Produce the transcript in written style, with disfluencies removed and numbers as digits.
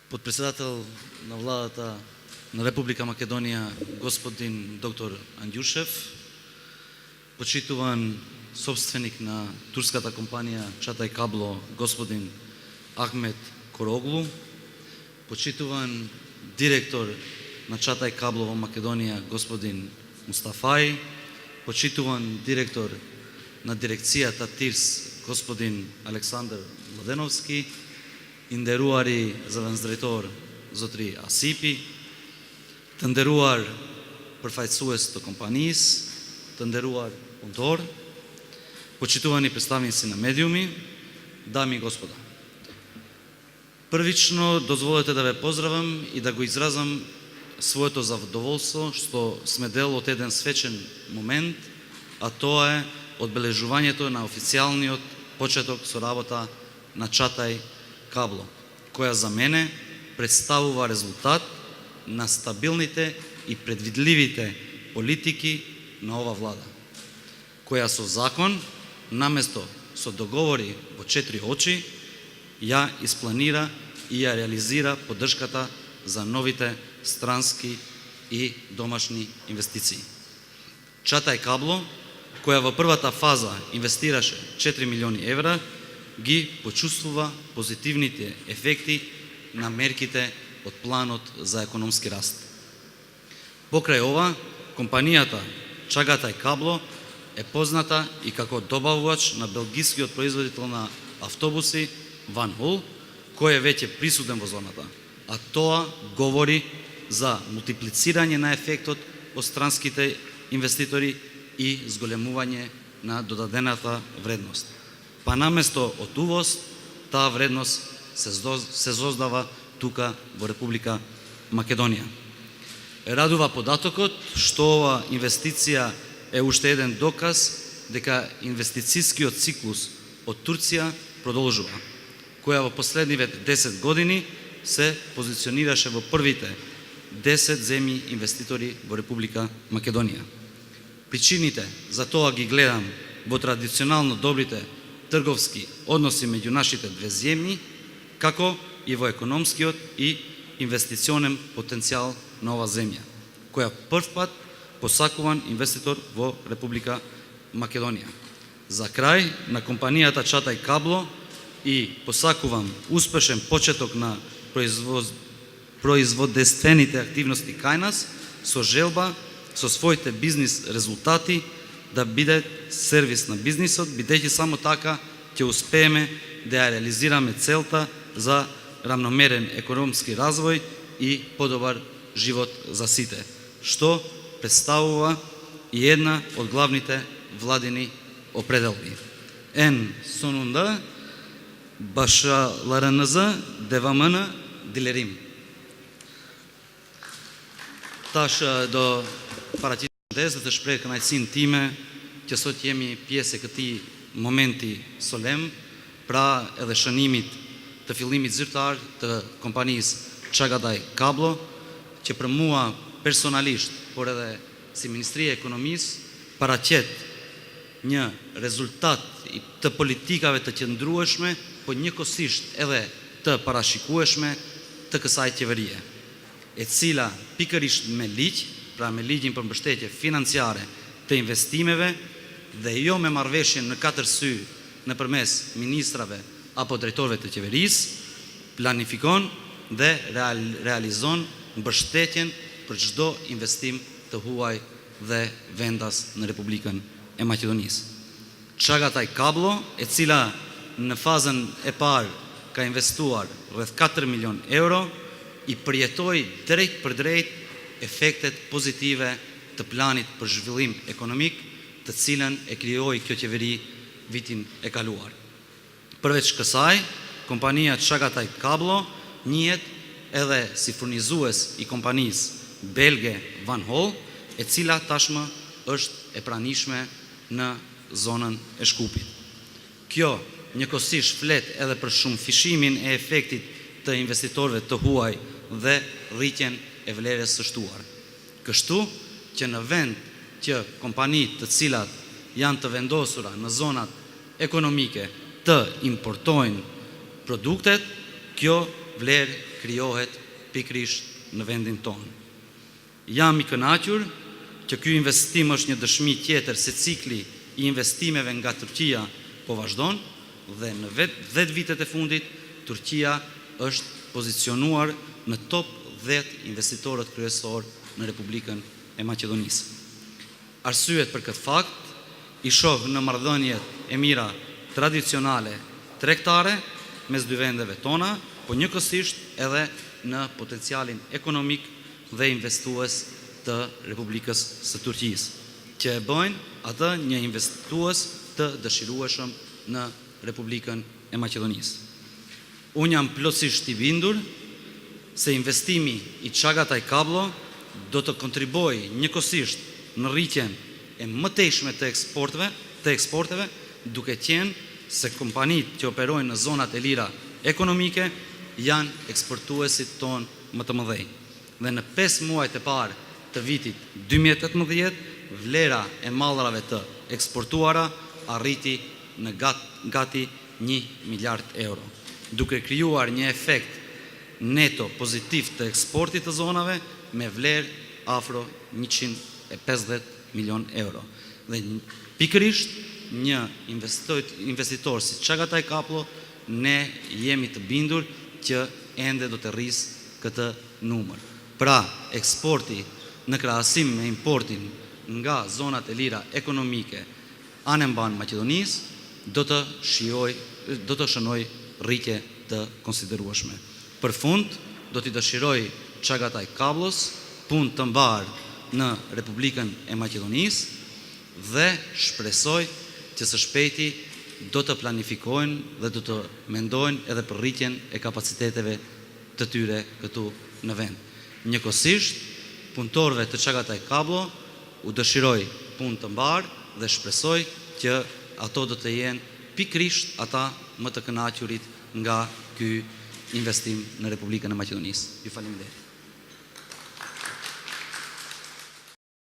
Подпредседател на владата на Република Македонија, господин доктор Андјушев, почитуван собственик на турската компанија Чатај Кабло, господин Ахмет Короглу, почитуван директор на Чатај Кабло во Македонија, господин Мустафај, почитуван директор на дирекцијата ТИРС, господин Александар Младеновски, индеруари завенздритор зотри Асипи, të nderuar përfaqësues të kompanisë, të nderuar punëtor, почитувани представници на медиуми, дами и господа. Првично дозволете да ве поздравам и да го изразам своето задоволство што сме дел од еден свечен момент, а тоа е одбележувањето на официјалниот почеток со работа на Чатај Кабло, која за мене представува резултат на стабилните и предвидливите политики на ова влада, која со закон, наместо со договори во 4 очи, ја испланира и ја реализира поддршката за новите странски и домашни инвестиции. Чатај Кабло, која во првата фаза инвестираше 4 милиони евра, ги почувствува позитивните ефекти на мерките од планот за економски раст. Покрај ова, компанијата Чатај Кабло е позната и како добавувач на белгискиот производител на автобуси Van Hool, кој е веќе присутен во зоната, а тоа говори за мултиплицирање на ефектот од странските инвеститори и зголемување на додадената вредност. Па наместо од увоз, таа вредност се создава тука во Република Македонија. Радува податокот што ова инвестиција е уште еден доказ дека инвестицијскиот циклус од Турција продолжува, која во последниве 10 години се позиционираше во првите 10 земји инвеститори во Република Македонија. Причините за тоа ги гледам во традиционално добрите трговски односи меѓу нашите две земји, како и во економскиот и инвестиционен потенцијал на ова земја, која првпат посакуван инвеститор во Република Македонија. За крај на компанијата Чатај Кабло и посакувам успешен почеток на производствените активности кај нас, со желба со своите бизнис резултати да биде сервис на бизнисот, бидејќи само така ќе успееме да ја реализираме целта за равномерен економски развој и подобар живот за сите, што представува и една од главните владини определби. En sonunda başarılarınızı devamını dilerim. Tash do paraqitem tezë të shpreh kënaqësinë time që sot jemi pjesë e këtij momenti solem, pra edhe shënimit të fillimit zyrtar të kompanisë Çatay Kable, që për mua personalisht, por edhe si Ministria e Ekonomisë, paraqet një rezultat të politikave të qëndrueshme, po njëkohësisht edhe të parashikueshme të kësaj qeverie, e cila pikërisht me ligj, pra me ligjin për mbështetje financiare të investimeve dhe jo me marrëveshjen në 4 sy nëpërmes ministrave apo drejtorëve të qeverisë, planifikon dhe realizon mbështetjen për çdo investim të huaj dhe vendas në Republikën e Maqedonisë. Çatay Kable, e cila në fazën e parë ka investuar rreth 4 milion euro, i përjetoi drejt për drejt efektet pozitive të planit për zhvillim ekonomik, të cilën e krijoi kjo qeveri vitin e kaluar. Përveç kësaj, kompania Çatay Kable njihet edhe si furnizues i kompanisë belge Van Hool, e cila tashmë është e pranishme në zonën e Shkupit. Kjo njëkohësisht flet edhe për shumëfishimin e efektit të investitorëve të huaj dhe rritjen e vlerës së shtuar. Kështu që në vend që kompanitë të cilat janë të vendosura në zonat ekonomike të importojnë produktet, kjo vlerë krijohet pikrisht në vendin tonë. Jam i kënaqur që ky investim është një dëshmi tjetër se cikli i investimeve nga Turqia po vazhdon dhe në 10 vitet e fundit Turqia është pozicionuar në top 10 investitorët kryesor në Republikën e Maqedonisë. Arsyet për këtë fakt i shoh në marrëdhëniet e mira tradicionale tregtare mes dy vendeve tona, po njëkohësisht edhe në potencialin ekonomik dhe investues të Republikës së Turqisë, që e bëjnë atë një investues të dëshirueshëm në Republikën e Maqedonisë. Unë jam plotësisht i bindur se investimi i Çagataj Kablo do të kontribuojë njëkohësisht në rritjen e mëtejshme të eksporteve, duke qenë se kompanitë që operojnë në zonat e lira ekonomike janë eksportuesit tonë më të mëdhenj. Dhe në 5 muajt e parë të vitit 2018, vlera e mallrave të eksportuara arriti në gati 1 miliard euro, duke krijuar një efekt neto pozitiv të eksportit të zonave me vlerë afro 150 milion euro. Dhe pikërisht një investitor si Çagataj Kablo, ne jemi të bindur që ende do të rrisë këtë numër. Pra, eksporti në krahasim me importin nga zonat e lira ekonomike anë mban Maqedonisë do të shënoj rritje të konsiderueshme. Për fund, do t'i dëshiroj Çagataj Kablos punë të mbarë në Republikën e Maqedonisë dhe shpresoj që së shpejti do të planifikojnë dhe do të mendojnë edhe për rritjen e kapaciteteve të tyre këtu në vend. Njëkohësisht, punëtorëve të Çagataj Kablo u dëshiroj punë të mbarë dhe shpresoj që ato do të jenë pikërisht ata më të kënaqurit nga ky investim në Republikën e Maqedonisë. Ju faleminderit.